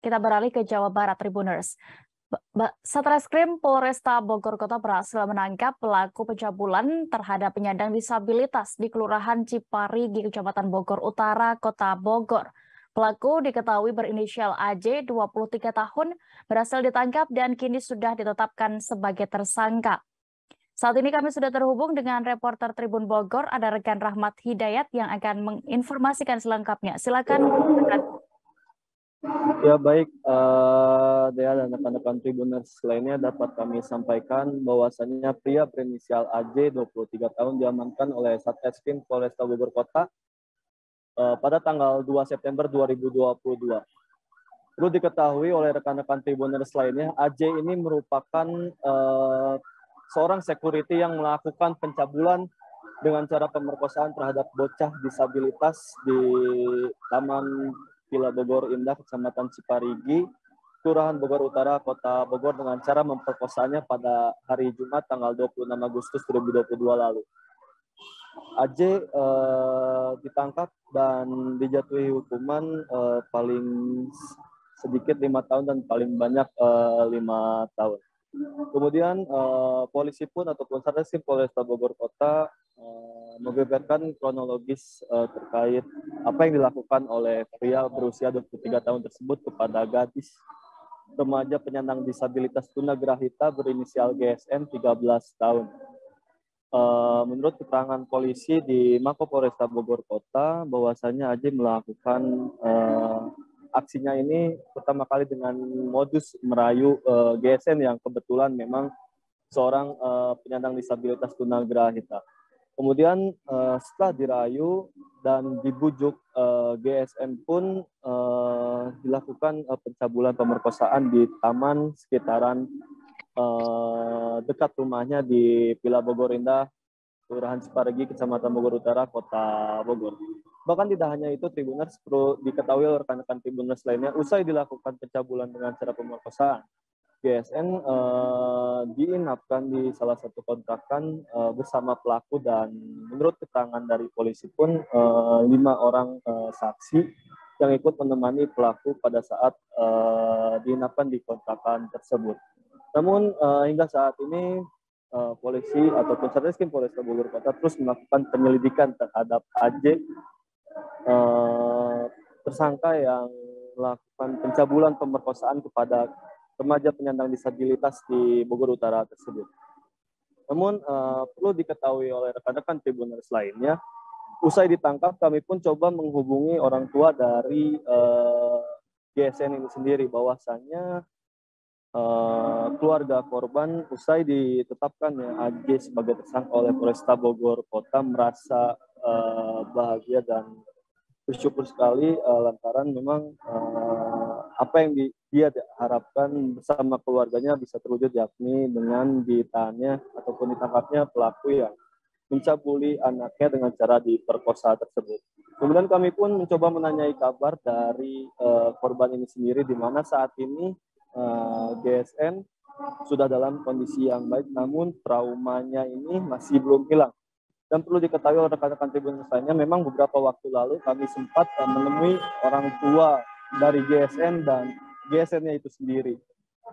Kita beralih ke Jawa Barat, Tribuners. Satreskrim Polresta Bogor Kota berhasil menangkap pelaku pencabulan terhadap penyandang disabilitas di Kelurahan Ciparigi, Kecamatan Bogor Utara, Kota Bogor. Pelaku diketahui berinisial AJ, 23 tahun, berhasil ditangkap dan kini sudah ditetapkan sebagai tersangka. Saat ini kami sudah terhubung dengan reporter Tribun Bogor, ada rekan Rahmat Hidayat yang akan menginformasikan selengkapnya. Silakan, rekan. Ya baik, Dea dan rekan-rekan Tribuners lainnya dapat kami sampaikan bahwasannya pria berinisial AJ 23 tahun diamankan oleh Satreskrim Polresta Bogor Kota pada tanggal 2 September 2022. Perlu diketahui oleh rekan-rekan Tribuners lainnya, AJ ini merupakan seorang security yang melakukan pencabulan dengan cara pemerkosaan terhadap bocah disabilitas di Taman Villa Bogor Indah, Kecamatan Ciparigi, Kelurahan Bogor Utara, Kota Bogor dengan cara memperkosanya pada hari Jumat tanggal 26 Agustus 2022 lalu. AJ ditangkap dan dijatuhi hukuman paling sedikit 5 tahun dan paling banyak 5 tahun. Kemudian polisi pun ataupun Satreskrim Polresta Bogor Kota membeberkan kronologis terkait apa yang dilakukan oleh pria berusia 23 tahun tersebut kepada gadis remaja penyandang disabilitas tunagrahita berinisial GSN 13 tahun. Menurut keterangan polisi di Mako Polresta Bogor Kota, bahwasanya AJ melakukan aksinya ini pertama kali dengan modus merayu GSN yang kebetulan memang seorang penyandang disabilitas tunagrahita. Kemudian setelah dirayu dan dibujuk, GSN pun dilakukan pencabulan pemerkosaan di taman sekitaran dekat rumahnya di Villa Bogor Indah, Kelurahan Ciparigi, Kecamatan Bogor Utara, Kota Bogor. Bahkan tidak hanya itu, Tribuners, perlu diketahui oleh rekan-rekan Tribuners lainnya, usai dilakukan pencabulan dengan cara pemerkosaan, GSN diinapkan di salah satu kontrakan bersama pelaku dan menurut keterangan dari polisi pun 5 orang saksi yang ikut menemani pelaku pada saat diinapkan di kontrakan tersebut. Namun hingga saat ini polisi ataupun Satreskrim Polresta Bogor Kota terus melakukan penyelidikan terhadap AJ, tersangka yang melakukan pencabulan pemerkosaan kepada remaja penyandang disabilitas di Bogor Utara tersebut. Namun perlu diketahui oleh rekan-rekan Tribuners lainnya, usai ditangkap kami pun coba menghubungi orang tua dari GSN ini sendiri, bahwasannya keluarga korban usai ditetapkan AJ sebagai tersangka oleh Polresta Bogor Kota merasa bahagia dan bersyukur sekali lantaran memang apa yang dia harapkan bersama keluarganya bisa terwujud, yakni dengan ditahannya ataupun ditangkapnya pelaku yang mencabuli anaknya dengan cara diperkosa tersebut. Kemudian kami pun mencoba menanyai kabar dari korban ini sendiri, di mana saat ini GSN sudah dalam kondisi yang baik, namun traumanya ini masih belum hilang. Dan perlu diketahui oleh rekan-rekan Tribun lainnya, memang beberapa waktu lalu kami sempat menemui orang tua dari GSN dan GSN-nya itu sendiri.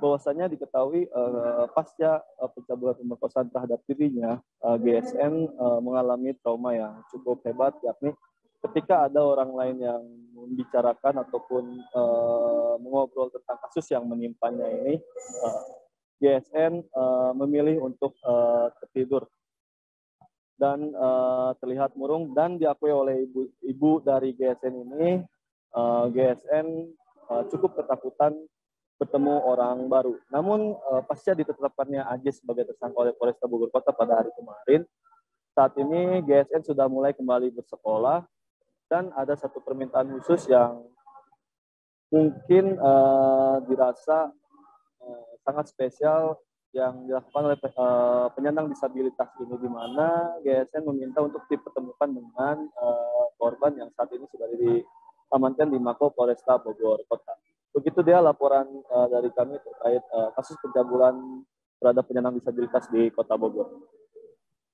Bahwasanya diketahui pasca pencabulan pemerkosaan terhadap dirinya, GSN mengalami trauma yang cukup hebat, yakni ketika ada orang lain yang membicarakan ataupun mengobrol tentang kasus yang menimpanya ini, GSN memilih untuk tertidur dan terlihat murung, dan diakui oleh ibu dari GSN ini, GSN cukup ketakutan bertemu orang baru. Namun pasca ditetapkannya AJ sebagai tersangka oleh Polresta Bogor Kota pada hari kemarin, saat ini GSN sudah mulai kembali bersekolah dan ada satu permintaan khusus yang mungkin dirasa sangat spesial yang dilakukan oleh penyandang disabilitas ini, di mana GSN meminta untuk dipertemukan dengan korban yang saat ini sudah diamankan di Mako Polresta Bogor Kota. Begitu dia laporan dari kami terkait kasus pencabulan terhadap penyandang disabilitas di Kota Bogor.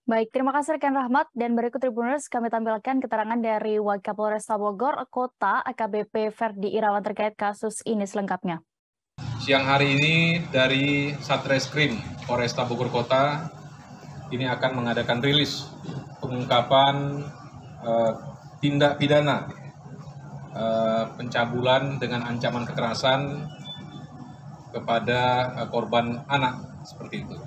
Baik, terima kasih rekan Rahmat. Dan berikut Tribuners kami tampilkan keterangan dari Wakapolresta Bogor Kota AKBP Ferdi Irawan terkait kasus ini selengkapnya. Siang hari ini dari Satreskrim Polresta Bogor Kota ini akan mengadakan rilis pengungkapan tindak pidana pencabulan dengan ancaman kekerasan kepada korban anak seperti itu.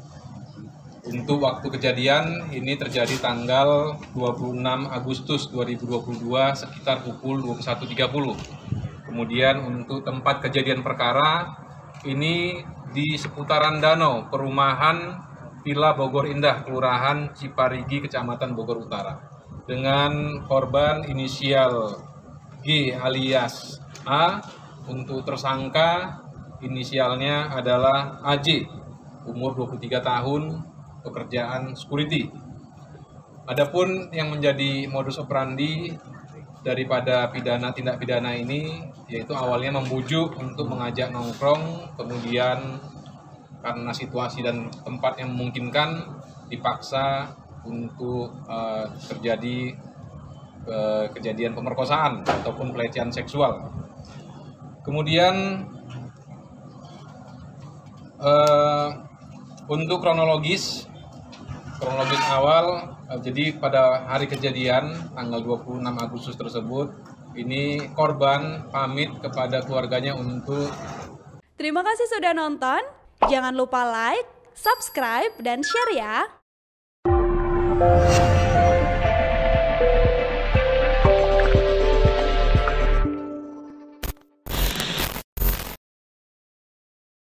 Untuk waktu kejadian ini terjadi tanggal 26 Agustus 2022 sekitar pukul 21.30. Kemudian untuk tempat kejadian perkara ini di seputaran danau perumahan Villa Bogor Indah, Kelurahan Ciparigi, Kecamatan Bogor Utara. Dengan korban inisial G alias A, untuk tersangka inisialnya adalah AJ, umur 23 tahun, pekerjaan security. Adapun yang menjadi modus operandi daripada tindak pidana ini yaitu awalnya membujuk untuk mengajak nongkrong, kemudian karena situasi dan tempat yang memungkinkan dipaksa untuk terjadi kejadian pemerkosaan ataupun pelecehan seksual. Kemudian untuk kronologis awal, jadi pada hari kejadian tanggal 26 Agustus tersebut, ini korban pamit kepada keluarganya untuk... Terima kasih sudah nonton, jangan lupa like, subscribe, dan share ya!